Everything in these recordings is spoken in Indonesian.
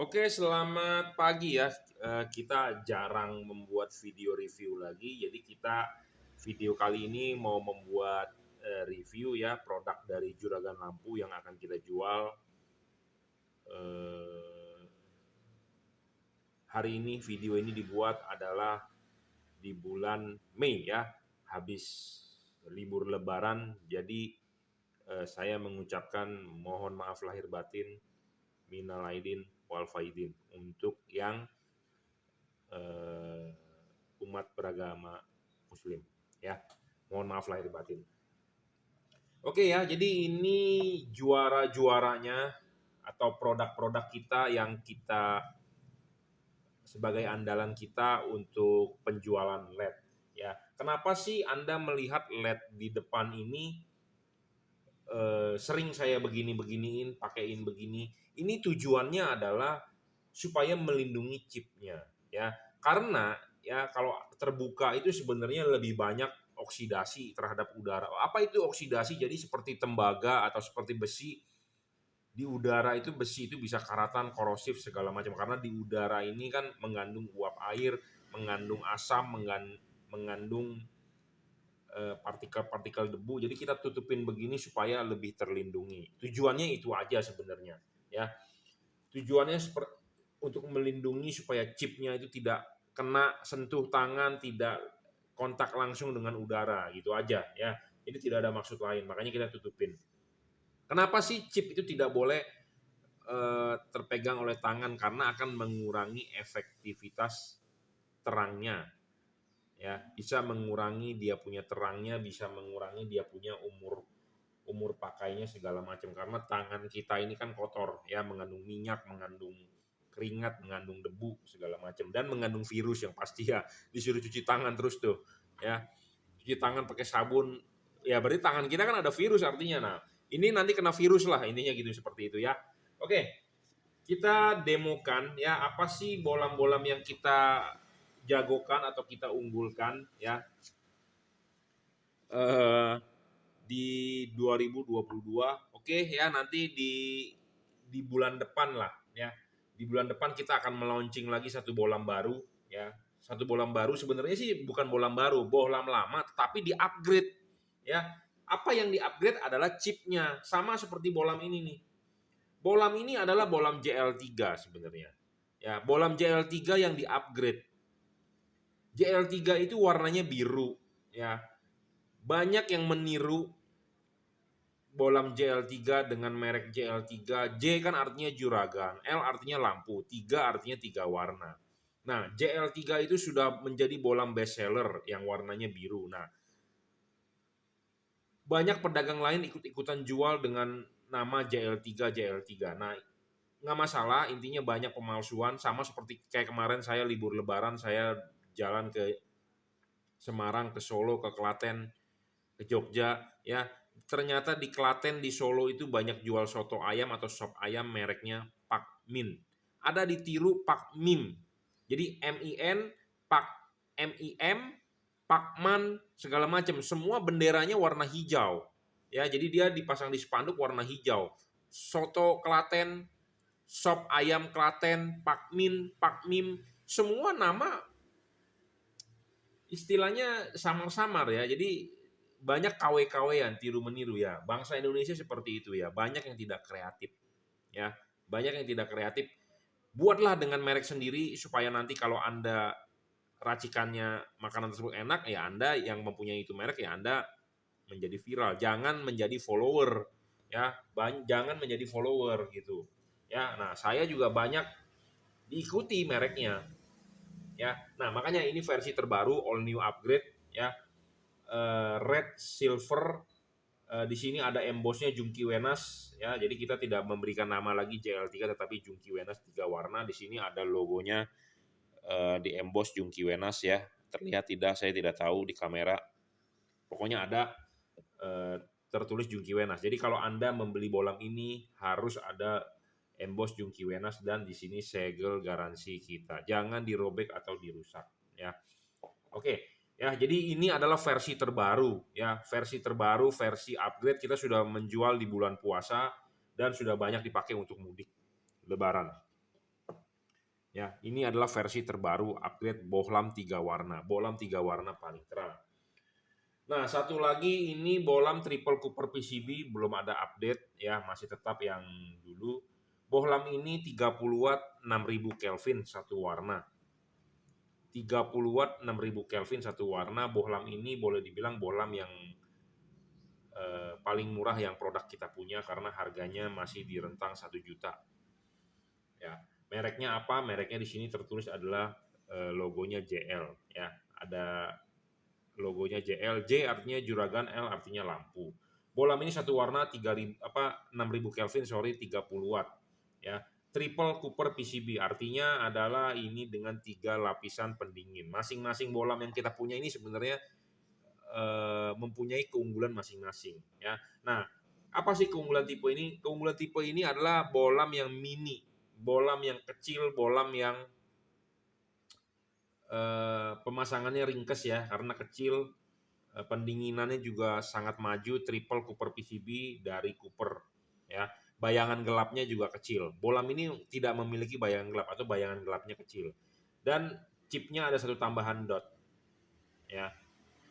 Oke, selamat pagi ya. Kita jarang membuat video review lagi, jadi kita video kali ini mau membuat review ya produk dari Juragan Lampu yang akan kita jual eh, hari ini. Video ini dibuat adalah di bulan Mei ya, habis libur Lebaran. Jadi saya mengucapkan mohon maaf lahir batin, minal aidin wal faidin untuk yang eh, umat beragama Muslim ya. Mohon maaf lahir batin. Oke ya, jadi ini juara-juaranya atau produk-produk kita yang kita sebagai andalan kita untuk penjualan LED ya. Kenapa sih Anda melihat LED di depan ini sering saya begini-beginiin, pakaiin begini? Ini tujuannya adalah supaya melindungi chipnya ya. Karena ya kalau terbuka itu sebenarnya lebih banyak oksidasi terhadap udara. Apa itu oksidasi? Jadi seperti tembaga atau seperti besi di udara, itu besi itu bisa karatan, korosif segala macam karena di udara ini kan mengandung uap air, mengandung asam, mengandung partikel-partikel debu. Jadi kita tutupin begini supaya lebih terlindungi. Tujuannya itu aja sebenarnya ya. Tujuannya untuk melindungi supaya chipnya itu tidak kena sentuh tangan, tidak kontak langsung dengan udara, gitu aja ya. Jadi tidak ada maksud lain, makanya kita tutupin. Kenapa sih chip itu tidak boleh terpegang oleh tangan? Karena akan mengurangi efektivitas terangnya ya, bisa mengurangi dia punya terangnya, bisa mengurangi dia punya umur umur pakainya segala macam, karena tangan kita ini kan kotor ya, mengandung minyak, mengandung keringat, mengandung debu segala macam, dan mengandung virus yang pasti ya. Disuruh cuci tangan terus tuh ya, cuci tangan pakai sabun ya, berarti tangan kita kan ada virus artinya. Nah ini nanti kena virus lah intinya gitu, seperti itu ya. Oke, kita demokan ya apa sih bolam-bolam yang kita jagokan atau kita unggulkan ya eh, di 2022. Oke ya, nanti di bulan depan lah ya. Di bulan depan kita akan meluncing lagi satu bolam baru ya. Satu bolam baru sebenarnya sih bukan bolam baru, bolam lama tetapi di-upgrade ya. Apa yang di-upgrade adalah chipnya, sama seperti bolam ini nih. Bolam ini adalah bolam JL3 sebenarnya. Ya, bolam JL3 yang di-upgrade. JL3 itu warnanya biru ya. Banyak yang meniru bolam JL3 dengan merek JL3. J kan artinya juragan, L artinya lampu, 3 artinya 3 warna. Nah, JL3 itu sudah menjadi bolam best seller yang warnanya biru. Nah, banyak pedagang lain ikut-ikutan jual dengan nama JL3 JL3. Nah, nggak masalah, intinya banyak pemalsuan, sama seperti kayak kemarin saya libur lebaran, saya jalan ke Semarang, ke Solo, ke Klaten, ke Jogja ya. Ternyata di Klaten, di Solo itu banyak jual soto ayam atau sop ayam mereknya Pak Min. Ada ditiru Pak Mim. Jadi MIN, Pak MIM, Pakman segala macam. Semua benderanya warna hijau. Ya, jadi dia dipasang di spanduk warna hijau. Soto Klaten, sop ayam Klaten, Pak Min, Pak Mim, semua nama istilahnya samar-samar ya. Jadi banyak KW-KW-an, tiru meniru ya. Bangsa Indonesia seperti itu ya. Banyak yang tidak kreatif ya. Banyak yang tidak kreatif. Buatlah dengan merek sendiri supaya nanti kalau Anda racikannya makanan tersebut enak ya, Anda yang mempunyai itu merek ya Anda menjadi viral. Jangan menjadi follower ya. Jangan menjadi follower gitu. Ya, nah saya juga banyak diikuti mereknya ya. Nah, makanya ini versi terbaru, all new upgrade ya. Red, silver, di sini ada embossnya Jungki Wenas ya. Jadi kita tidak memberikan nama lagi JL3 tetapi Jungki Wenas, 3 warna. Di sini ada logonya di emboss Jungki Wenas ya. Terlihat tidak? Saya tidak tahu di kamera. Pokoknya ada eh, tertulis Jungki Wenas. Jadi kalau Anda membeli bolam ini harus ada emboss Jungki Wenas, dan di sini segel garansi kita. Jangan dirobek atau dirusak ya. Oke. Ya, jadi ini adalah versi terbaru ya, versi terbaru, versi upgrade. Kita sudah menjual di bulan puasa dan sudah banyak dipakai untuk mudik Lebaran. Ya, ini adalah versi terbaru upgrade bohlam 3 warna. Bohlam 3 warna paling terang. Nah, satu lagi ini bohlam triple cooper PCB belum ada update ya, masih tetap yang dulu. Bohlam ini 30 watt 6000 Kelvin satu warna. 30 watt 6000 Kelvin satu warna. Bohlam ini boleh dibilang bohlam yang paling murah yang produk kita punya karena harganya masih di rentang 1 juta. Ya, mereknya apa? Mereknya di sini tertulis adalah logonya JL ya. Ada logonya JL, J artinya juragan, L artinya lampu. Bohlam ini satu warna 6000 Kelvin, 30 watt ya. Triple cooper PCB artinya adalah ini dengan 3 lapisan pendingin. Masing-masing bohlam yang kita punya ini sebenarnya mempunyai keunggulan masing-masing ya. Nah, apa sih keunggulan tipe ini? Keunggulan tipe ini adalah bohlam yang mini, bohlam yang kecil, bohlam yang pemasangannya ringkes ya, karena kecil, pendinginannya juga sangat maju, triple cooper PCB dari Cooper ya. Bayangan gelapnya juga kecil. Bohlam ini tidak memiliki bayangan gelap atau bayangan gelapnya kecil. Dan chipnya ada satu tambahan dot ya.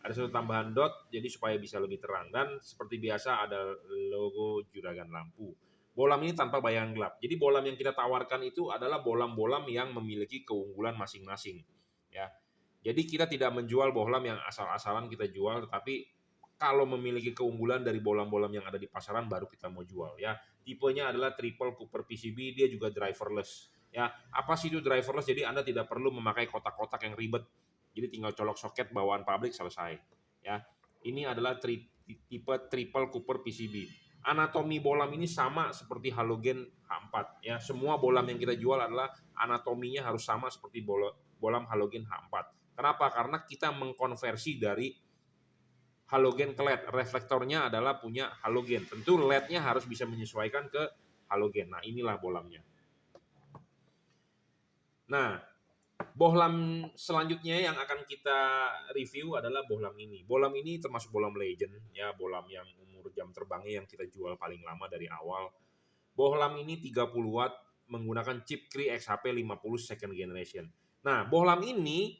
Ada satu tambahan dot jadi supaya bisa lebih terang, dan seperti biasa ada logo juragan lampu. Bohlam ini tanpa bayangan gelap. Jadi bohlam yang kita tawarkan itu adalah bohlam-bohlam yang memiliki keunggulan masing-masing ya. Jadi kita tidak menjual bohlam yang asal-asalan kita jual, tetapi kalau memiliki keunggulan dari bohlam-bohlam yang ada di pasaran baru kita mau jual ya. Tipenya adalah triple cooper PCB, dia juga driverless ya. Apa sih itu driverless? Jadi Anda tidak perlu memakai kotak-kotak yang ribet. Jadi tinggal colok soket bawaan pabrik selesai ya. Ini adalah tipe triple cooper PCB. Anatomi bohlam ini sama seperti halogen H4 ya. Semua bohlam yang kita jual adalah anatominya harus sama seperti bohlam halogen H4. Kenapa? Karena kita mengkonversi dari halogen ke LED. Reflektornya adalah punya halogen. Tentu LED-nya harus bisa menyesuaikan ke halogen. Nah, inilah bohlamnya. Nah, bohlam selanjutnya yang akan kita review adalah bohlam ini. Bohlam ini termasuk bohlam legend ya, bohlam yang umur jam terbangnya yang kita jual paling lama dari awal. Bohlam ini 30 watt menggunakan chip Cree XHP 50 second generation. Nah, bohlam ini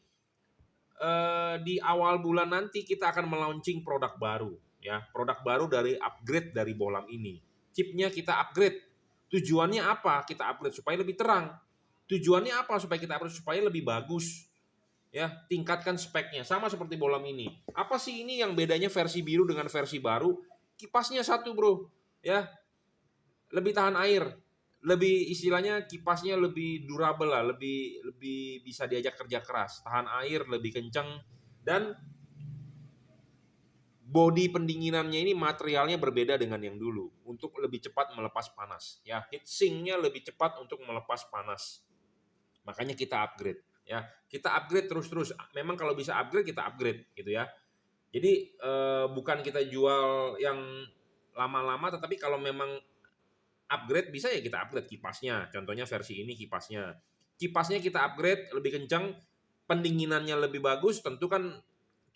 di awal bulan nanti kita akan melaunching produk baru ya, produk baru dari upgrade dari bohlam ini. Chipnya kita upgrade. Tujuannya apa? Kita upgrade supaya lebih terang. Tujuannya apa? Supaya kita upgrade supaya lebih bagus ya, tingkatkan speknya sama seperti bohlam ini. Apa sih ini yang bedanya versi biru dengan versi baru? Kipasnya satu bro ya, lebih tahan air, lebih istilahnya kipasnya lebih durable lah, lebih lebih bisa diajak kerja keras, tahan air, lebih kencang, dan body pendinginannya ini materialnya berbeda dengan yang dulu untuk lebih cepat melepas panas ya. Heat sinknya lebih cepat untuk melepas panas. Makanya kita upgrade ya. Kita upgrade terus-terus. Memang kalau bisa upgrade kita upgrade gitu ya. Jadi bukan kita jual yang lama-lama, tetapi kalau memang upgrade bisa ya kita upgrade kipasnya. Contohnya versi ini kipasnya. Kipasnya kita upgrade lebih kencang, pendinginannya lebih bagus, tentu kan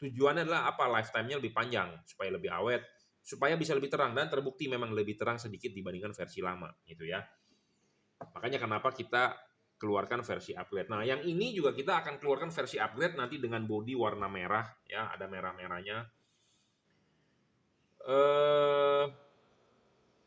tujuannya adalah apa? Lifetime-nya lebih panjang supaya lebih awet, supaya bisa lebih terang, dan terbukti memang lebih terang sedikit dibandingkan versi lama gitu ya. Makanya kenapa kita keluarkan versi upgrade. Nah, yang ini juga kita akan keluarkan versi upgrade nanti dengan body warna merah ya, ada merah-merahnya.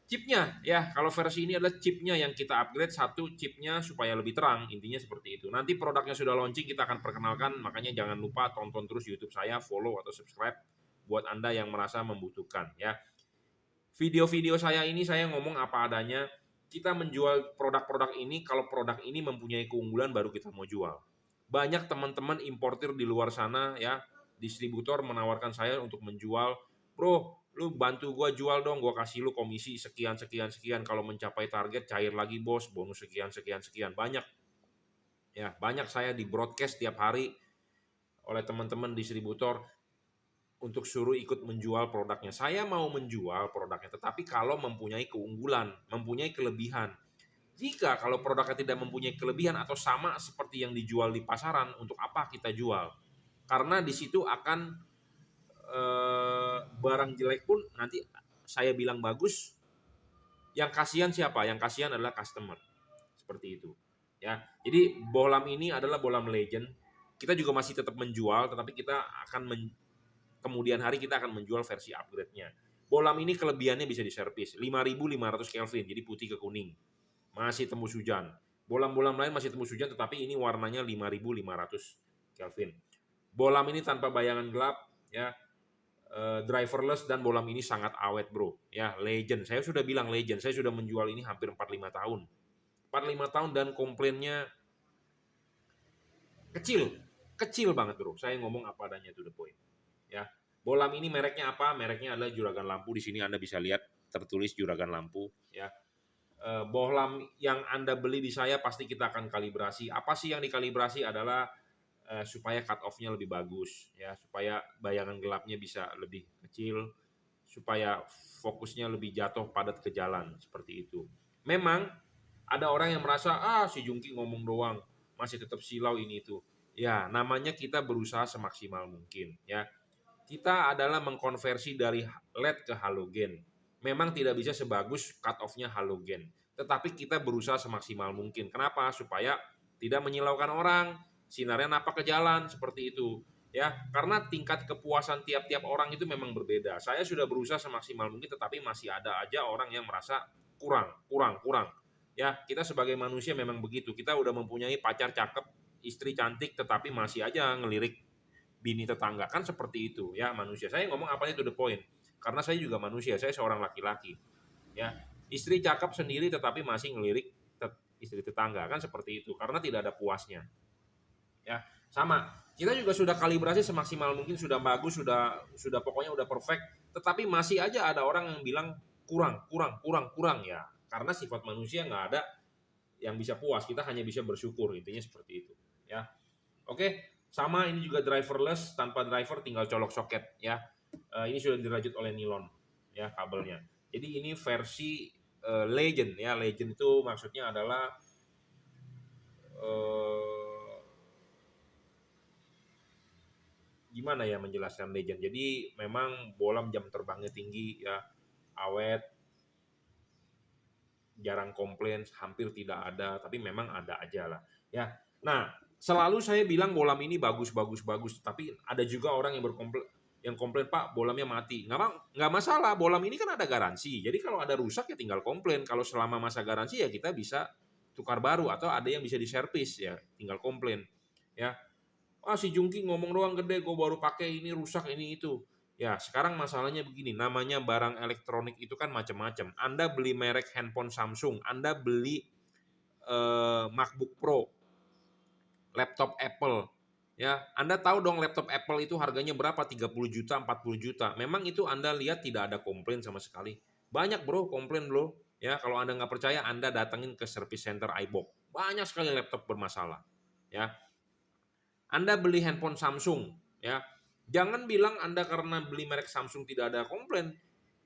Chipnya ya, kalau versi ini adalah chipnya yang kita upgrade, satu chipnya supaya lebih terang, intinya seperti itu. Nanti produknya sudah launching kita akan perkenalkan, makanya jangan lupa tonton terus YouTube saya, follow atau subscribe buat Anda yang merasa membutuhkan ya. Video-video saya ini saya ngomong apa adanya, kita menjual produk-produk ini kalau produk ini mempunyai keunggulan baru kita mau jual. Banyak teman-teman importir di luar sana ya, distributor menawarkan saya untuk menjual, bro, lu bantu gua jual dong, gua kasih lu komisi sekian sekian sekian, kalau mencapai target cair lagi bos, bonus sekian sekian sekian. Banyak ya, banyak saya di broadcast tiap hari oleh teman-teman distributor untuk suruh ikut menjual produknya. Saya mau menjual produknya, tetapi kalau mempunyai keunggulan, mempunyai kelebihan. Jika kalau produknya tidak mempunyai kelebihan atau sama seperti yang dijual di pasaran, untuk apa kita jual? Karena di situ akan barang jelek pun nanti saya bilang bagus, yang kasihan siapa? Yang kasihan adalah customer. Seperti itu. ya. Jadi bohlam ini adalah bohlam legend. Kita juga masih tetap menjual, tetapi kita akan kemudian hari kita akan menjual versi upgrade-nya. Bohlam ini kelebihannya bisa diservis 5.500 Kelvin, jadi putih ke kuning. Masih tembus hujan. Bohlam-bohlam lain masih tembus hujan, tetapi ini warnanya 5.500 Kelvin. Bohlam ini tanpa bayangan gelap, ya, driverless, dan bohlam ini sangat awet bro, ya, legend. Saya sudah bilang legend, saya sudah menjual ini hampir 45 tahun. 45 tahun dan komplainnya kecil, kecil banget bro. Saya ngomong apa adanya, to the point. Ya, bohlam ini mereknya apa? Mereknya adalah Juragan Lampu. Di sini Anda bisa lihat tertulis Juragan Lampu. Ya, bohlam yang Anda beli di saya pasti kita akan kalibrasi. Apa sih yang dikalibrasi adalah supaya cut off-nya lebih bagus, ya, supaya bayangan gelapnya bisa lebih kecil, supaya fokusnya lebih jatuh padat ke jalan, seperti itu. Memang ada orang yang merasa si Jungki ngomong doang, masih tetap silau ini itu. Ya, namanya kita berusaha semaksimal mungkin, ya. Kita adalah mengkonversi dari LED ke halogen. Memang tidak bisa sebagus cut off-nya halogen, tetapi kita berusaha semaksimal mungkin. Kenapa? Supaya tidak menyilaukan orang, sinarnya napak ke jalan, seperti itu. Ya, karena tingkat kepuasan tiap-tiap orang itu memang berbeda. Saya sudah berusaha semaksimal mungkin, tetapi masih ada aja orang yang merasa kurang, kurang, kurang. Ya, kita sebagai manusia memang begitu. Kita udah mempunyai pacar cakep, istri cantik, tetapi masih aja ngelirik bini tetangga, kan seperti itu ya manusia. Saya ngomong apanya to the point, karena saya juga manusia, saya seorang laki-laki, ya. Istri cakep sendiri tetapi masih ngelirik istri tetangga, kan seperti itu, karena tidak ada puasnya, ya. Sama, kita juga sudah kalibrasi semaksimal mungkin, sudah bagus, sudah pokoknya udah perfect, tetapi masih aja ada orang yang bilang kurang, kurang, kurang, kurang, ya, karena sifat manusia nggak ada yang bisa puas, kita hanya bisa bersyukur, intinya seperti itu, ya. Oke, sama ini juga driverless, tanpa driver tinggal colok soket, ya. Ini sudah dirajut oleh nilon, ya, kabelnya. Jadi ini versi legend, ya. Legend itu maksudnya adalah eh, gimana ya menjelaskan legend. Jadi memang bohlam jam terbangnya tinggi, ya, awet, jarang komplain, hampir tidak ada, tapi memang ada aja lah, ya. Nah, selalu saya bilang bohlam ini bagus, bagus, bagus, tapi ada juga orang yang komplain, Pak, bohlamnya mati. Nggak masalah, bohlam ini kan ada garansi. Jadi kalau ada rusak ya tinggal komplain. Kalau selama masa garansi ya kita bisa tukar baru, atau ada yang bisa diservis, ya tinggal komplain, ya. Si Jungki ngomong doang gede, gue baru pakai ini rusak ini itu. Ya, sekarang masalahnya begini, namanya barang elektronik itu kan macam-macam. Anda beli merek handphone Samsung, Anda beli MacBook Pro, laptop Apple, ya. Anda tahu dong laptop Apple itu harganya berapa? 30 juta, 40 juta. Memang itu Anda lihat tidak ada komplain sama sekali. Banyak bro komplain bro. Ya, kalau Anda nggak percaya, Anda datengin ke service center iBox. Banyak sekali laptop bermasalah. Ya, Anda beli handphone Samsung, ya. Jangan bilang Anda karena beli merek Samsung tidak ada komplain.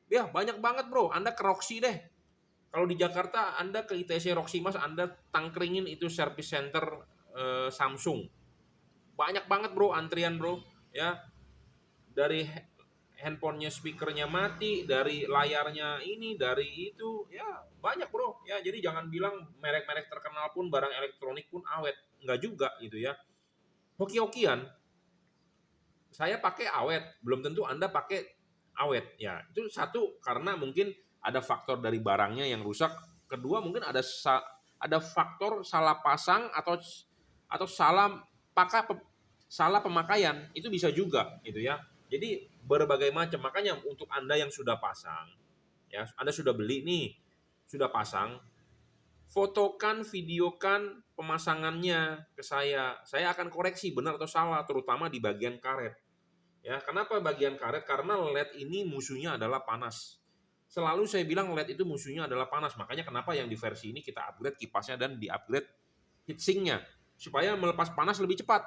Ya, banyak banget, Bro. Anda ke Roxy deh. Kalau di Jakarta Anda ke ITC Roxy Mas, Anda tangkringin itu service center Samsung. Banyak banget, Bro, antrian, Bro. Ya, dari handphonenya speakernya mati, dari layarnya ini, dari itu, ya banyak, Bro. Ya, jadi jangan bilang merek-merek terkenal pun barang elektronik pun awet. Enggak juga gitu ya. Hoki-hokian, saya pakai awet, belum tentu Anda pakai awet. Ya, itu satu, karena mungkin ada faktor dari barangnya yang rusak. Kedua, mungkin ada faktor salah pasang atau salah pemakaian. Itu bisa juga gitu ya. Jadi berbagai macam. Makanya untuk Anda yang sudah pasang, ya, Anda sudah beli nih, sudah pasang, fotokan, videokan pemasangannya ke saya. Saya akan koreksi benar atau salah, terutama di bagian karet. Ya, kenapa bagian karet? Karena LED ini musuhnya adalah panas. Selalu saya bilang LED itu musuhnya adalah panas. Makanya kenapa yang di versi ini kita upgrade kipasnya dan di-upgrade heatsinknya supaya melepas panas lebih cepat.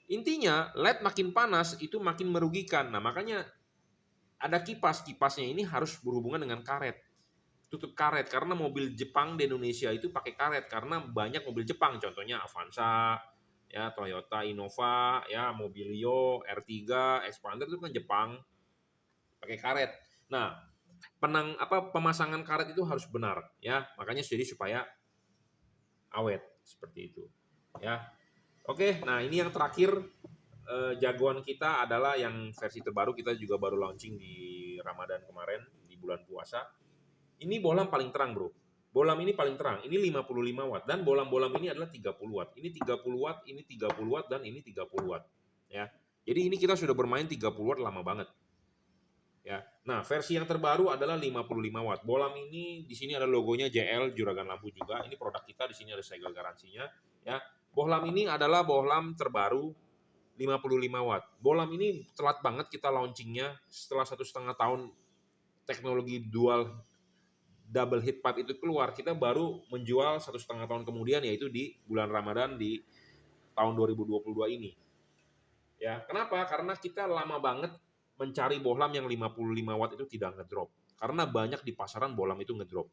Intinya LED makin panas itu makin merugikan. Nah, makanya ada kipasnya ini harus berhubungan dengan karet. Tutup karet, karena mobil Jepang di Indonesia itu pakai karet karena banyak mobil Jepang, contohnya Avanza, ya, Toyota Innova, ya, Mobilio, R3, Expander itu kan Jepang pakai karet. Nah, pemasangan karet itu harus benar, ya. Makanya jadi supaya awet seperti itu. Ya. Oke, nah ini yang terakhir jagoan kita adalah yang versi terbaru, kita juga baru launching di Ramadan kemarin di bulan puasa. Ini bohlam paling terang, Bro. Bohlam ini paling terang. Ini 55 watt dan bohlam-bohlam ini adalah 30 watt. Ini 30 watt, ini 30 watt dan ini 30 watt. Ya. Jadi ini kita sudah bermain 30 watt lama banget. Ya. Nah, versi yang terbaru adalah 55 watt. Bohlam ini di sini ada logonya JL Juragan Lampu juga. Ini produk kita, di sini ada segel garansinya, ya. Bohlam ini adalah bohlam terbaru 55 watt. Bohlam ini telat banget kita launchingnya setelah 1,5 tahun teknologi dual double heat pipe itu keluar. Kita baru menjual 1,5 tahun kemudian, yaitu di bulan Ramadan di tahun 2022 ini. Ya, kenapa? Karena kita lama banget mencari bohlam yang 55 watt itu tidak ngedrop. Karena banyak di pasaran bohlam itu ngedrop.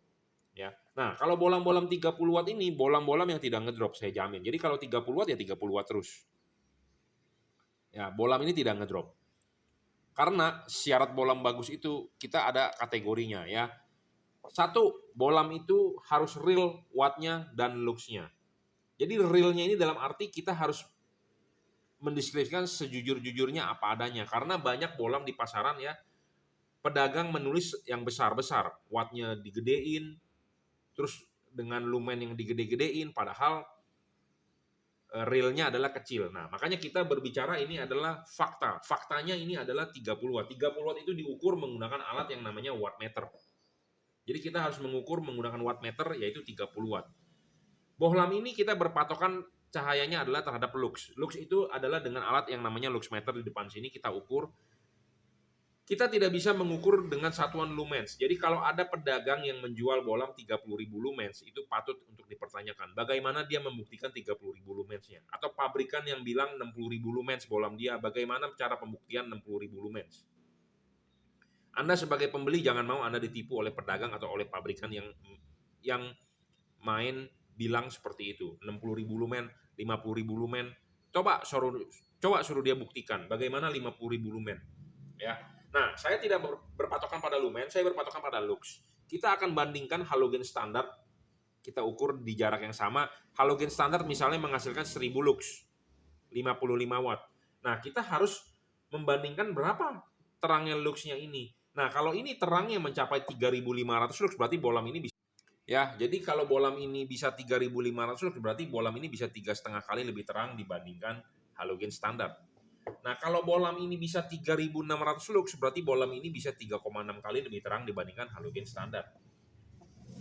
Ya. Nah, kalau bohlam-bohlam 30 watt ini, bohlam-bohlam yang tidak ngedrop, saya jamin. Jadi kalau 30 watt ya 30 watt terus. Ya, bohlam ini tidak ngedrop. Karena syarat bohlam bagus itu kita ada kategorinya ya. Satu, bohlam itu harus real wattnya dan lux-nya. Jadi realnya ini dalam arti kita harus mendeskripsikan sejujur-jujurnya apa adanya. Karena banyak bohlam di pasaran ya, pedagang menulis yang besar-besar, wattnya digedein, terus dengan lumen yang digede-gedein, padahal realnya adalah kecil. Nah, makanya kita berbicara ini adalah fakta. Faktanya ini adalah 30 watt. 30 watt itu diukur menggunakan alat yang namanya wattmeter. Jadi kita harus mengukur menggunakan wattmeter, yaitu 30 watt. Bohlam ini kita berpatokan cahayanya adalah terhadap lux. Lux itu adalah dengan alat yang namanya luxmeter di depan sini kita ukur. Kita tidak bisa mengukur dengan satuan lumens. Jadi kalau ada pedagang yang menjual bohlam 30.000 lumens, itu patut untuk dipertanyakan. Bagaimana dia membuktikan 30.000 lumensnya? Atau pabrikan yang bilang 60.000 lumens bohlam dia, bagaimana cara pembuktian 60.000 lumens? Anda sebagai pembeli jangan mau Anda ditipu oleh pedagang atau oleh pabrikan yang main bilang seperti itu. 60.000 lumen, 50.000 lumen. Coba suruh dia buktikan bagaimana 50.000 lumen. Ya. Nah, saya tidak berpatokan pada lumen, saya berpatokan pada lux. Kita akan bandingkan halogen standar, kita ukur di jarak yang sama. Halogen standar misalnya menghasilkan 1000 lux, 55 watt. Nah, kita harus membandingkan berapa terangnya luxnya ini. Nah, kalau ini terangnya mencapai 3.500 lux, berarti bohlam ini bisa. Ya, jadi kalau bohlam ini bisa 3.500 lux, berarti bohlam ini bisa 3,5 kali lebih terang dibandingkan halogen standar. Nah, kalau bohlam ini bisa 3.600 lux, berarti bohlam ini bisa 3,6 kali lebih terang dibandingkan halogen standar.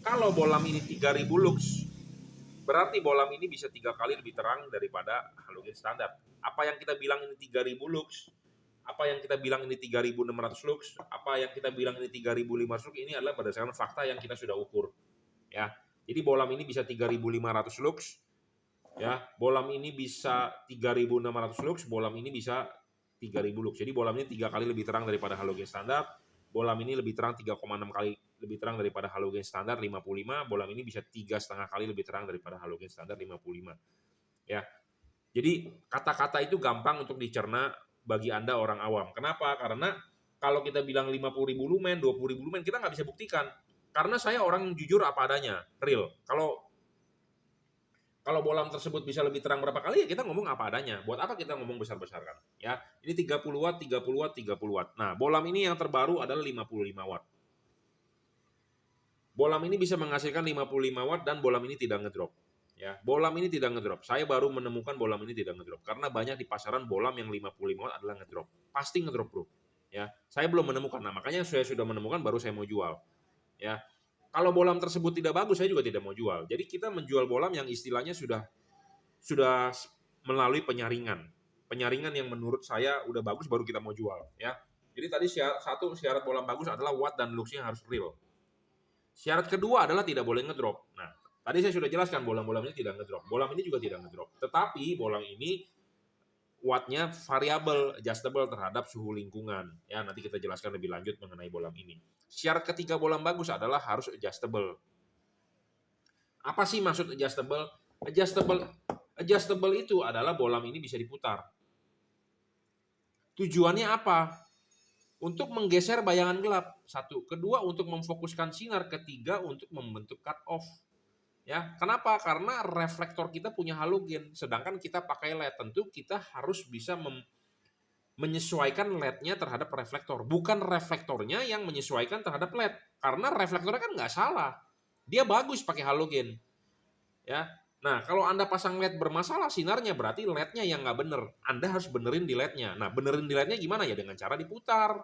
Kalau bohlam ini 3.000 lux, berarti bohlam ini bisa 3 kali lebih terang daripada halogen standar. Apa yang kita bilang ini 3.000 lux, apa yang kita bilang ini 3.600 lux, apa yang kita bilang ini 3.500 lux, ini adalah berdasarkan fakta yang kita sudah ukur. Ya, jadi bohlam ini bisa 3.500 lux, ya, bohlam ini bisa 3.600 lux, bohlam ini bisa 3.000 lux. Jadi bohlam ini 3 kali lebih terang daripada halogen standar, bohlam ini lebih terang 3,6 kali lebih terang daripada halogen standar 55, bohlam ini bisa 3,5 kali lebih terang daripada halogen standar 55. Ya. Jadi kata-kata itu gampang untuk dicerna bagi Anda orang awam. Kenapa? Karena kalau kita bilang 50.000 lumen, 20.000 lumen, kita nggak bisa buktikan. Karena saya orang yang jujur apa adanya, real. Kalau bohlam tersebut bisa lebih terang berapa kali, ya kita ngomong apa adanya. Buat apa kita ngomong besar-besarkan? Ya, ini 30 watt, 30 watt, 30 watt. Nah, bohlam ini yang terbaru adalah 55 watt. Bohlam ini bisa menghasilkan 55 watt dan bohlam ini tidak ngedrop. Ya, bohlam ini tidak ngedrop. Saya baru menemukan bohlam ini tidak ngedrop karena banyak di pasaran bohlam yang 55 watt adalah ngedrop. Pasti ngedrop, Bro. Ya, saya belum menemukan. Nah, makanya saya sudah menemukan baru saya mau jual. Ya. Kalau bohlam tersebut tidak bagus, saya juga tidak mau jual. Jadi kita menjual bohlam yang istilahnya sudah melalui penyaringan. Penyaringan yang menurut saya udah bagus baru kita mau jual, ya. Jadi tadi syarat bohlam bagus adalah watt dan luxnya harus real. Syarat kedua adalah tidak boleh ngedrop. Nah, tadi saya sudah jelaskan bohlam-bohlam ini tidak ngedrop. Bohlam ini juga tidak ngedrop. Tetapi bohlam ini wattnya variabel, adjustable terhadap suhu lingkungan. Ya, nanti kita jelaskan lebih lanjut mengenai bohlam ini. Syarat ketiga bohlam bagus adalah harus adjustable. Apa sih maksud adjustable? Adjustable itu adalah bohlam ini bisa diputar. Tujuannya apa? Untuk menggeser bayangan gelap. Satu. Kedua, untuk memfokuskan sinar. Ketiga, untuk membentuk cut off. Ya, kenapa? Karena reflektor kita punya halogen, sedangkan kita pakai LED. Tentu kita harus bisa menyesuaikan LED-nya terhadap reflektor, bukan reflektornya yang menyesuaikan terhadap LED. Karena reflektornya kan nggak salah, dia bagus pakai halogen. Ya, nah kalau Anda pasang LED bermasalah sinarnya, berarti LED-nya yang nggak bener. Anda harus benerin di LED-nya. Nah, benerin di LED-nya gimana ya? Dengan cara diputar,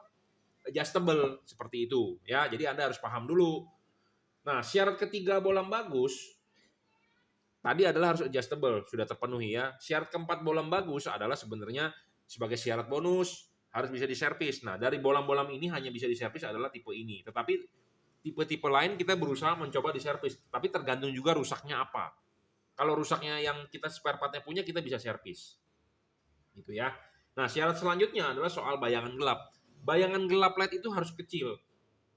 adjustable seperti itu. Ya, jadi Anda harus paham dulu. Nah, syarat ketiga bolam bagus tadi adalah harus adjustable, sudah terpenuhi ya. Syarat keempat bolam bagus adalah sebenarnya sebagai syarat bonus harus bisa diservis. Nah, dari bolam-bolam ini hanya bisa diservis adalah tipe ini. Tetapi tipe-tipe lain kita berusaha mencoba diservis, tapi tergantung juga rusaknya apa. Kalau rusaknya yang kita spare part-nya punya, kita bisa servis. Gitu ya. Nah, syarat selanjutnya adalah soal bayangan gelap. Bayangan gelap LED itu harus kecil.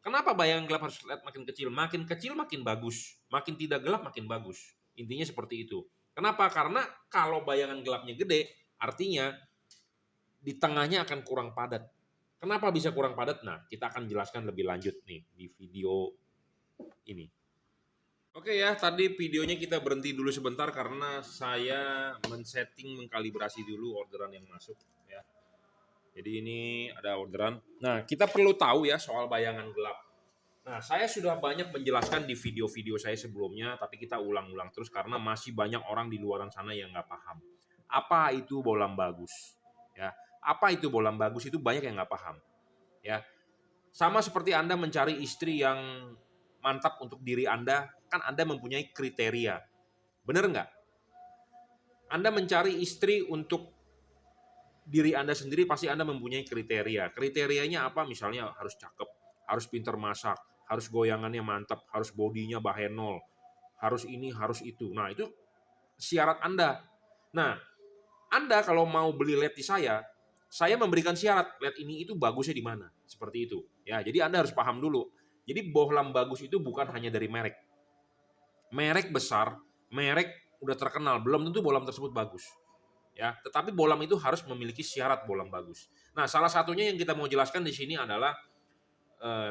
Kenapa bayangan gelap harus LED makin kecil? Makin kecil makin bagus. Makin tidak gelap makin bagus. Intinya seperti itu. Kenapa? Karena kalau bayangan gelapnya gede, artinya di tengahnya akan kurang padat. Kenapa bisa kurang padat? Nah, kita akan jelaskan lebih lanjut nih di video ini. Oke ya, tadi videonya kita berhenti dulu sebentar karena saya men-setting, mengkalibrasi dulu orderan yang masuk ya. Jadi ini ada orderan. Nah, kita perlu tahu ya soal bayangan gelap. Nah, saya sudah banyak menjelaskan di video-video saya sebelumnya, tapi kita ulang-ulang terus karena masih banyak orang di luar sana yang nggak paham. Apa itu bolam bagus? Ya, apa itu bolam bagus itu banyak yang nggak paham. Ya, sama seperti Anda mencari istri yang mantap untuk diri Anda, kan Anda mempunyai kriteria. Benar nggak? Anda mencari istri untuk diri Anda sendiri pasti Anda mempunyai kriteria. Kriterianya apa? Misalnya harus cakep, harus pintar masak, harus goyangannya mantap, harus bodinya bahenol, harus ini, harus itu. Nah, itu syarat Anda. Nah, Anda kalau mau beli LED di saya memberikan syarat LED ini itu bagusnya di mana. Seperti itu. Ya, jadi Anda harus paham dulu. Jadi bohlam bagus itu bukan hanya dari merek. Merek besar, merek udah terkenal, belum tentu bohlam tersebut bagus. Ya, tetapi bolam itu harus memiliki syarat bolam bagus. Nah, salah satunya yang kita mau jelaskan di sini adalah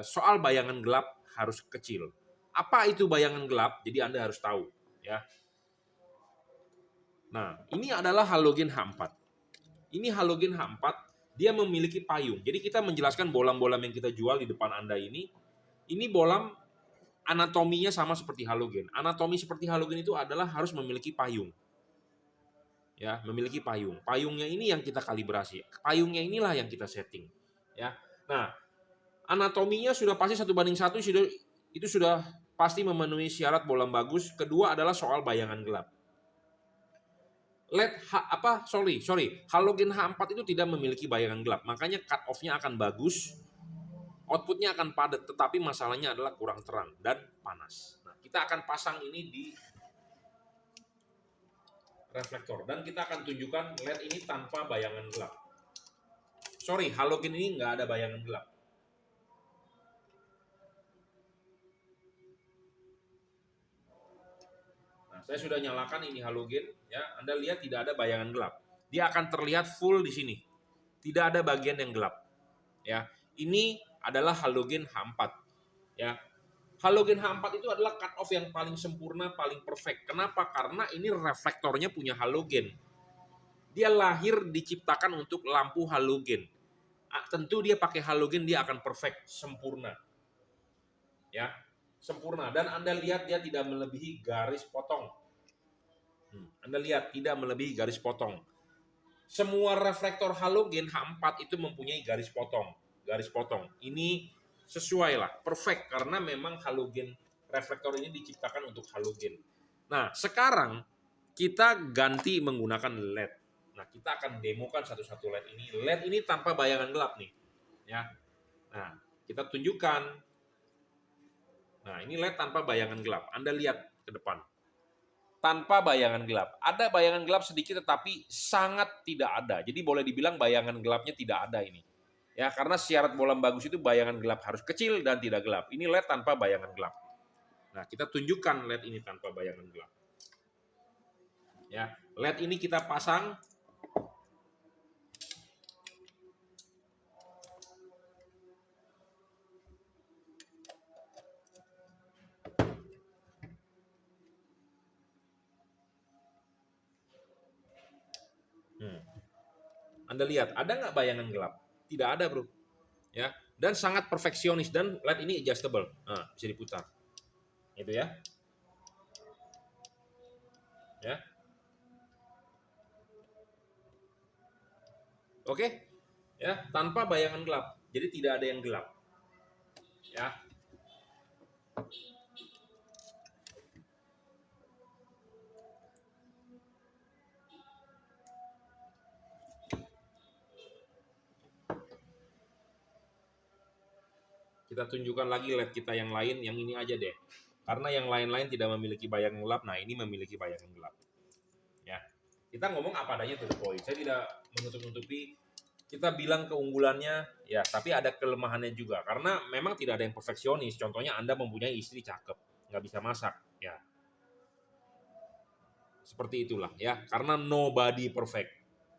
soal bayangan gelap harus kecil. Apa itu bayangan gelap? Jadi Anda harus tahu, ya. Nah, ini adalah halogen H4. Ini halogen H4, dia memiliki payung. Jadi kita menjelaskan bolam-bolam yang kita jual di depan Anda ini bolam anatominya sama seperti halogen. Anatomi seperti halogen itu adalah harus memiliki payung. Ya, memiliki payung. Payungnya ini yang kita kalibrasi. Payungnya inilah yang kita setting. Ya. Nah, anatominya sudah pasti 1:1 itu sudah pasti memenuhi syarat bolam bagus. Kedua adalah soal bayangan gelap. Halogen H4 itu tidak memiliki bayangan gelap. Makanya cut off-nya akan bagus. Outputnya akan padat, tetapi masalahnya adalah kurang terang dan panas. Nah, kita akan pasang ini di reflektor dan kita akan tunjukkan LED ini tanpa bayangan gelap. Halogen ini nggak ada bayangan gelap. Nah, saya sudah nyalakan ini halogen, ya. Anda lihat tidak ada bayangan gelap. Dia akan terlihat full di sini. Tidak ada bagian yang gelap. Ya, ini adalah halogen H4. Ya, halogen H4 itu adalah cut off yang paling sempurna, paling perfect. Kenapa? Karena ini reflektornya punya halogen. Dia lahir diciptakan untuk lampu halogen. Tentu dia pakai halogen, dia akan perfect, sempurna. Ya, sempurna. Dan Anda lihat dia tidak melebihi garis potong. Anda lihat tidak melebihi garis potong. Semua reflektor halogen H4 itu mempunyai garis potong. Garis potong. Ini sesuai lah, perfect karena memang halogen reflektor ini diciptakan untuk halogen. Nah, sekarang kita ganti menggunakan LED. Nah, kita akan demokan satu-satu LED ini. LED ini tanpa bayangan gelap nih. Ya. Nah, kita tunjukkan. Nah, ini LED tanpa bayangan gelap. Anda lihat ke depan. Tanpa bayangan gelap. Ada bayangan gelap sedikit tetapi sangat tidak ada. Jadi boleh dibilang bayangan gelapnya tidak ada ini. Ya, karena syarat bolam bagus itu bayangan gelap harus kecil dan tidak gelap. Ini LED tanpa bayangan gelap. Nah, kita tunjukkan LED ini tanpa bayangan gelap. Ya, LED ini kita pasang. Anda lihat, ada nggak bayangan gelap? Tidak ada, bro. Ya, dan sangat perfeksionis, dan LED ini adjustable. Nah, bisa diputar. Itu ya. Ya. Oke. Ya, tanpa bayangan gelap. Jadi tidak ada yang gelap. Ya. Kita tunjukkan lagi LED kita yang lain, yang ini aja deh. Karena yang lain-lain tidak memiliki bayangan gelap, nah ini memiliki bayangan gelap. Ya. Kita ngomong apa adanya to the point. Saya tidak menutup-nutupi, kita bilang keunggulannya, ya, tapi ada kelemahannya juga. Karena memang tidak ada yang perfeksionis. Contohnya Anda mempunyai istri cakep, nggak bisa masak, ya. Seperti itulah, ya. Karena nobody perfect.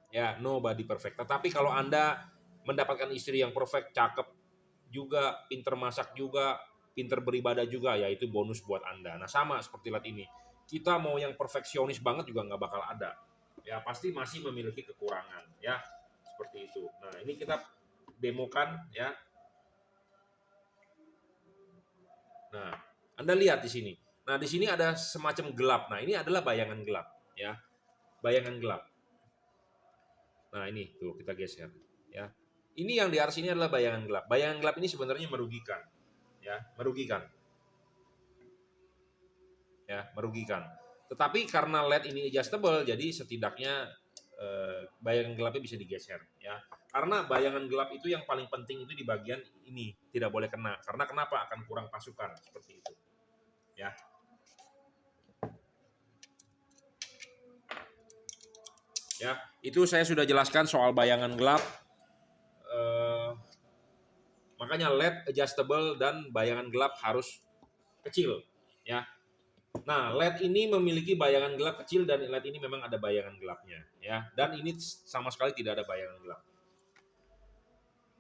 Ya, nobody perfect. Tetapi kalau Anda mendapatkan istri yang perfect, cakep juga, pinter masak juga, pinter beribadah juga, ya itu bonus buat Anda. Nah, sama seperti lihat ini. Kita mau yang perfeksionis banget juga nggak bakal ada. Ya, pasti masih memiliki kekurangan, ya. Seperti itu. Nah, ini kita demokan, ya. Nah, Anda lihat di sini. Nah, di sini ada semacam gelap. Nah, ini adalah bayangan gelap, ya. Bayangan gelap. Nah, ini tuh kita geser, ya. Ini yang di atas ini adalah bayangan gelap. Bayangan gelap ini sebenarnya merugikan, ya, merugikan. Ya, merugikan. Tetapi karena LED ini adjustable, jadi setidaknya bayangan gelapnya bisa digeser, ya. Karena bayangan gelap itu yang paling penting itu di bagian ini, tidak boleh kena. Karena kenapa? Akan kurang pasukan, seperti itu. Ya. Ya, itu saya sudah jelaskan soal bayangan gelap. Makanya LED adjustable dan bayangan gelap harus kecil, ya. Nah, LED ini memiliki bayangan gelap kecil dan LED ini memang ada bayangan gelapnya, ya. Dan ini sama sekali tidak ada bayangan gelap.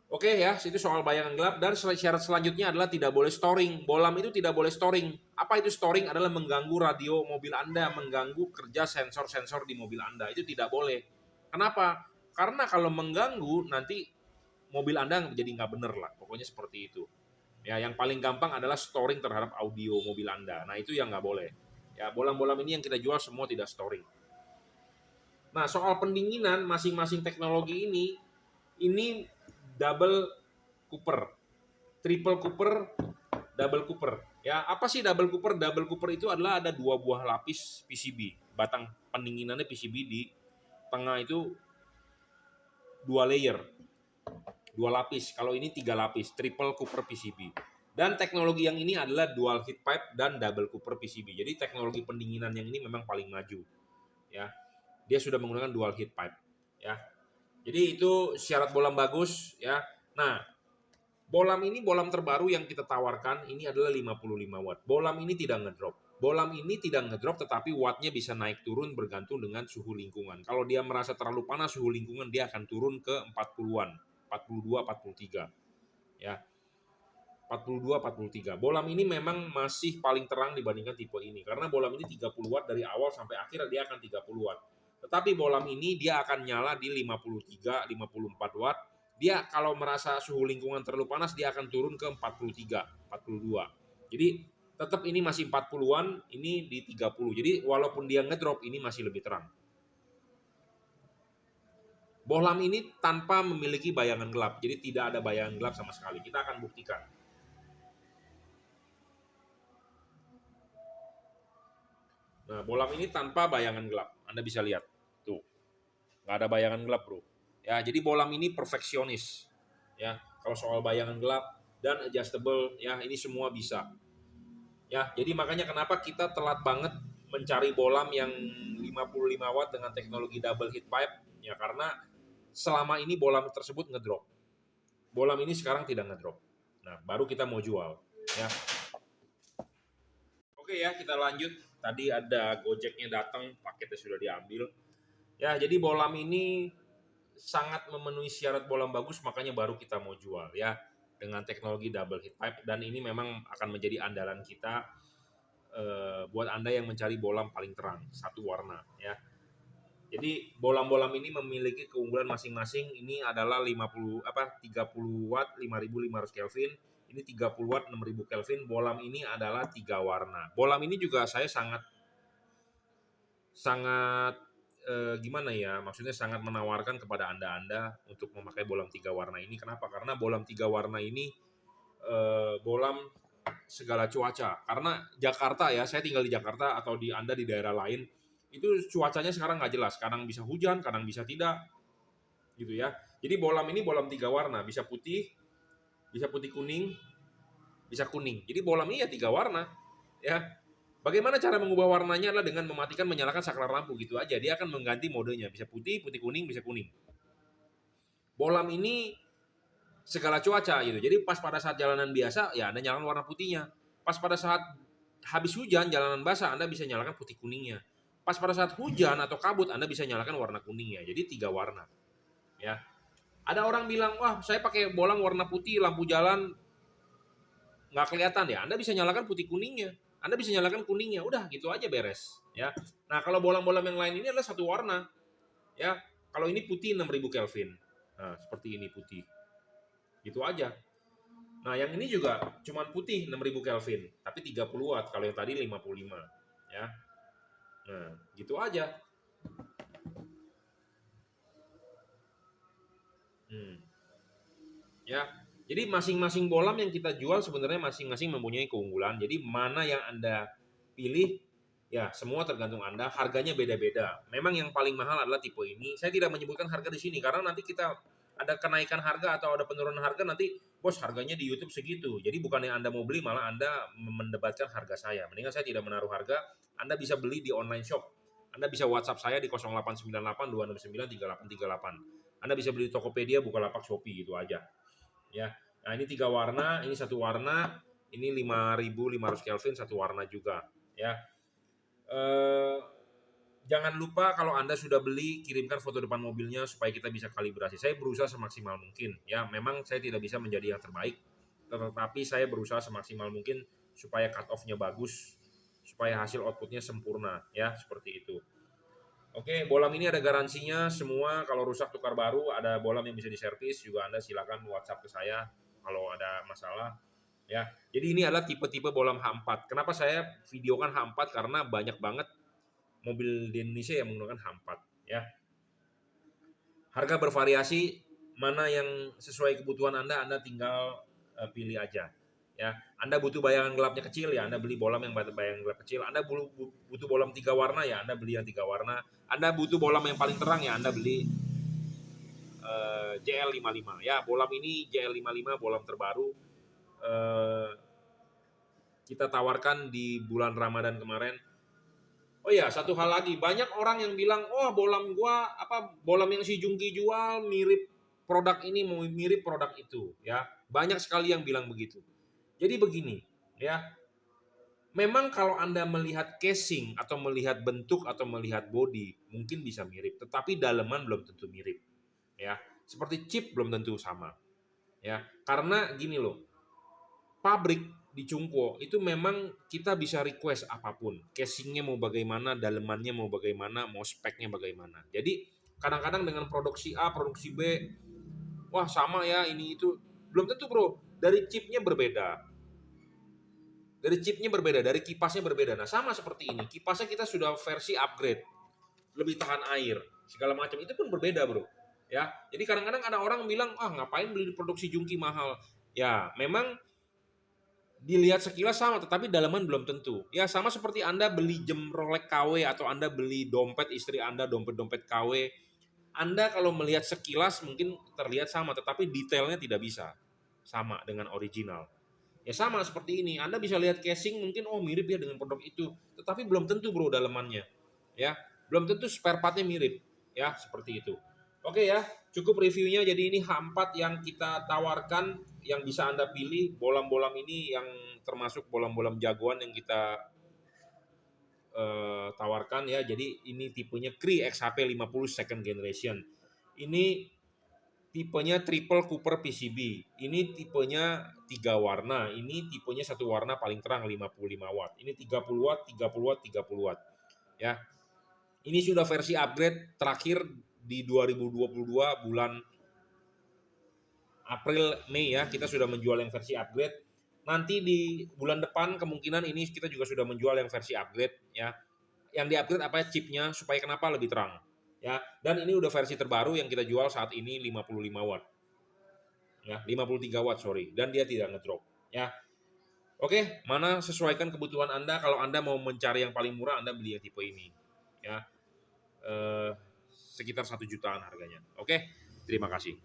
Oke ya, itu soal bayangan gelap. Dan syarat selanjutnya adalah tidak boleh storing. Bolam itu tidak boleh storing. Apa itu storing? Adalah mengganggu radio mobil Anda, mengganggu kerja sensor-sensor di mobil Anda. Itu tidak boleh. Kenapa? Karena kalau mengganggu nanti mobil Anda jadi nggak bener lah. Pokoknya seperti itu. Ya, yang paling gampang adalah storing terhadap audio mobil Anda. Nah, itu yang nggak boleh. Ya, bolam-bolam ini yang kita jual semua tidak storing. Nah, soal pendinginan masing-masing teknologi ini double cooper, triple cooper, double cooper. Ya, apa sih double cooper? Double cooper itu adalah ada 2 buah lapis PCB. Batang pendinginannya PCB, di tengah itu 2 layer, 2 lapis. Kalau ini 3 lapis, triple cooper PCB. Dan teknologi yang ini adalah dual heat pipe dan double cooper PCB. Jadi teknologi pendinginan yang ini memang paling maju. Ya, dia sudah menggunakan dual heat pipe. Ya, jadi itu syarat bolam bagus, ya. Nah, bolam ini bolam terbaru yang kita tawarkan ini adalah 55 watt. Bolam ini tidak ngedrop. Bolam ini tidak ngedrop, tetapi wattnya bisa naik turun bergantung dengan suhu lingkungan. Kalau dia merasa terlalu panas suhu lingkungan, dia akan turun ke 40-an, 42, 43. Ya, 42, 43. Bolam ini memang masih paling terang dibandingkan tipe ini. Karena bolam ini 30 watt dari awal sampai akhir dia akan 30 watt. Tetapi bolam ini dia akan nyala di 53, 54 watt. Dia kalau merasa suhu lingkungan terlalu panas, dia akan turun ke 43, 42. Jadi tetap ini masih 40-an, ini di 30. Jadi walaupun dia ngedrop, ini masih lebih terang. Bohlam ini tanpa memiliki bayangan gelap. Jadi tidak ada bayangan gelap sama sekali. Kita akan buktikan. Nah, bohlam ini tanpa bayangan gelap. Anda bisa lihat. Tuh. Nggak ada bayangan gelap, bro. Ya, jadi bohlam ini perfeksionis. Ya, kalau soal bayangan gelap dan adjustable, ya ini semua bisa. Ya, jadi makanya kenapa kita telat banget mencari bohlam yang 55 watt dengan teknologi double heat pipe, ya karena selama ini bohlam tersebut ngedrop. Bohlam ini sekarang tidak ngedrop. Nah, baru kita mau jual, ya. Oke ya, kita lanjut. Tadi ada Gojeknya datang, paketnya sudah diambil. Ya, jadi bohlam ini sangat memenuhi syarat bohlam bagus, makanya baru kita mau jual ya dengan teknologi double heat pipe, dan ini memang akan menjadi andalan kita buat Anda yang mencari bohlam paling terang satu warna ya. Jadi bolam-bolam ini memiliki keunggulan masing-masing. Ini adalah 30 watt 5500 Kelvin. Ini 30 watt 6000 Kelvin. Bolam ini adalah 3 warna. Bolam ini juga saya sangat sangat gimana ya? Maksudnya sangat menawarkan kepada Anda untuk memakai bolam 3 warna ini. Kenapa? Karena bolam 3 warna ini bolam segala cuaca. Karena Jakarta ya, saya tinggal di Jakarta atau Anda di daerah lain, itu cuacanya sekarang nggak jelas. Kadang bisa hujan, kadang bisa tidak, gitu ya. Jadi bolam ini bolam 3 warna, bisa putih kuning, bisa kuning. Jadi bolam ini ya 3 warna, ya. Bagaimana cara mengubah warnanya adalah dengan mematikan, menyalakan saklar lampu gitu aja. Dia akan mengganti modenya, bisa putih, putih kuning, bisa kuning. Bolam ini segala cuaca gitu. Jadi pas pada saat jalanan biasa ya Anda nyalakan warna putihnya. Pas pada saat habis hujan jalanan basah Anda bisa nyalakan putih kuningnya. Pas pada saat hujan atau kabut Anda bisa nyalakan warna kuningnya. Jadi 3 warna. Ya. Ada orang bilang, "Wah, saya pakai bolam warna putih, lampu jalan nggak kelihatan ya." Anda bisa nyalakan putih kuningnya. Anda bisa nyalakan kuningnya. Udah gitu aja beres, ya. Nah, kalau bolam-bolam yang lain ini adalah satu warna, ya. Kalau ini putih 6000 Kelvin. Nah, seperti ini putih. Gitu aja. Nah, yang ini juga cuman putih 6000 Kelvin, tapi 30 watt. Kalau yang tadi 55, ya. Nah, gitu aja. Hmm. Ya. Jadi masing-masing bolam yang kita jual sebenarnya masing-masing mempunyai keunggulan. Jadi mana yang Anda pilih, ya semua tergantung Anda. Harganya beda-beda. Memang yang paling mahal adalah tipe ini. Saya tidak menyebutkan harga di sini karena nanti kita ada kenaikan harga atau ada penurunan harga, nanti bos harganya di YouTube segitu. Jadi bukan yang Anda mau beli, malah Anda mendebatkan harga saya. Mendingan saya tidak menaruh harga. Anda bisa beli di online shop. Anda bisa WhatsApp saya di 0898 269 3838. Anda bisa beli di Tokopedia, Bukalapak, Shopee gitu aja. Ya. Nah, ini 3 warna, ini satu warna, ini 5500 Kelvin satu warna juga, ya. Jangan lupa kalau Anda sudah beli, kirimkan foto depan mobilnya supaya kita bisa kalibrasi. Saya berusaha semaksimal mungkin, ya. Memang saya tidak bisa menjadi yang terbaik, tetapi saya berusaha semaksimal mungkin supaya cut off-nya bagus, supaya hasil outputnya sempurna, ya, seperti itu. Oke, bolam ini ada garansinya semua. Kalau rusak tukar baru, ada bolam yang bisa diservis juga. Anda silakan WhatsApp ke saya kalau ada masalah. Ya, jadi ini adalah tipe-tipe bolam H4. Kenapa saya videokan H4? Karena banyak banget mobil di Indonesia yang menggunakan H4. Ya, harga bervariasi. Mana yang sesuai kebutuhan Anda tinggal pilih aja. Ya, Anda butuh bayangan gelapnya kecil ya, Anda beli bolam yang bayangan gelap kecil. Anda butuh bolam 3 warna ya, Anda beli yang 3 warna. Anda butuh bolam yang paling terang ya, Anda beli JL55. Ya, bolam ini JL55 bolam terbaru. Kita tawarkan di bulan Ramadan kemarin. Oh ya, satu hal lagi, banyak orang yang bilang, "Oh, bolam gua bolam yang si Jungki jual mirip produk ini, mau mirip produk itu." Ya, banyak sekali yang bilang begitu. Jadi begini, ya. Memang kalau Anda melihat casing atau melihat bentuk atau melihat body, mungkin bisa mirip, tetapi daleman belum tentu mirip. Ya, seperti chip belum tentu sama. Ya, karena gini loh. Pabrik di Cungko itu memang kita bisa request apapun, casingnya mau bagaimana, dalemannya mau bagaimana, mau speknya bagaimana. Jadi kadang-kadang dengan produksi A, produksi B, wah sama ya ini itu, belum tentu bro. Dari chipnya berbeda, dari kipasnya berbeda. Nah sama seperti ini, kipasnya kita sudah versi upgrade, lebih tahan air, segala macam itu pun berbeda bro. Ya, jadi kadang-kadang ada orang bilang, ah ngapain beli produksi Jungki mahal? Ya memang dilihat sekilas sama, tetapi dalaman belum tentu. Ya sama seperti Anda beli jam Rolex KW atau Anda beli dompet istri Anda, dompet-dompet KW. Anda kalau melihat sekilas mungkin terlihat sama, tetapi detailnya tidak bisa sama dengan original. Ya sama seperti ini, Anda bisa lihat casing mungkin oh mirip ya dengan produk itu, tetapi belum tentu bro dalamannya. Ya, belum tentu spare partnya mirip. Ya, seperti itu. Oke ya, cukup reviewnya. Jadi ini H4 yang kita tawarkan, yang bisa Anda pilih. Bolam-bolam ini yang termasuk bolam-bolam jagoan yang kita tawarkan ya. Jadi ini tipenya Cree XHP 50 second generation. Ini tipenya triple Cooper PCB. Ini tipenya 3 warna. Ini tipenya satu warna paling terang 55 watt. Ini 30 watt, 30 watt, 30 watt. Ya. Ini sudah versi upgrade terakhir di 2022 bulan April Mei ya, kita sudah menjual yang versi upgrade. Nanti di bulan depan kemungkinan ini kita juga sudah menjual yang versi upgrade ya. Yang di-upgrade apa chipnya supaya kenapa lebih terang ya. Dan ini udah versi terbaru yang kita jual saat ini 55 watt. Ya, 53 watt sorry, dan dia tidak ngedrop ya. Oke, mana sesuaikan kebutuhan Anda. Kalau Anda mau mencari yang paling murah, Anda beli yang tipe ini ya. Sekitar 1 jutaan harganya. Oke, terima kasih.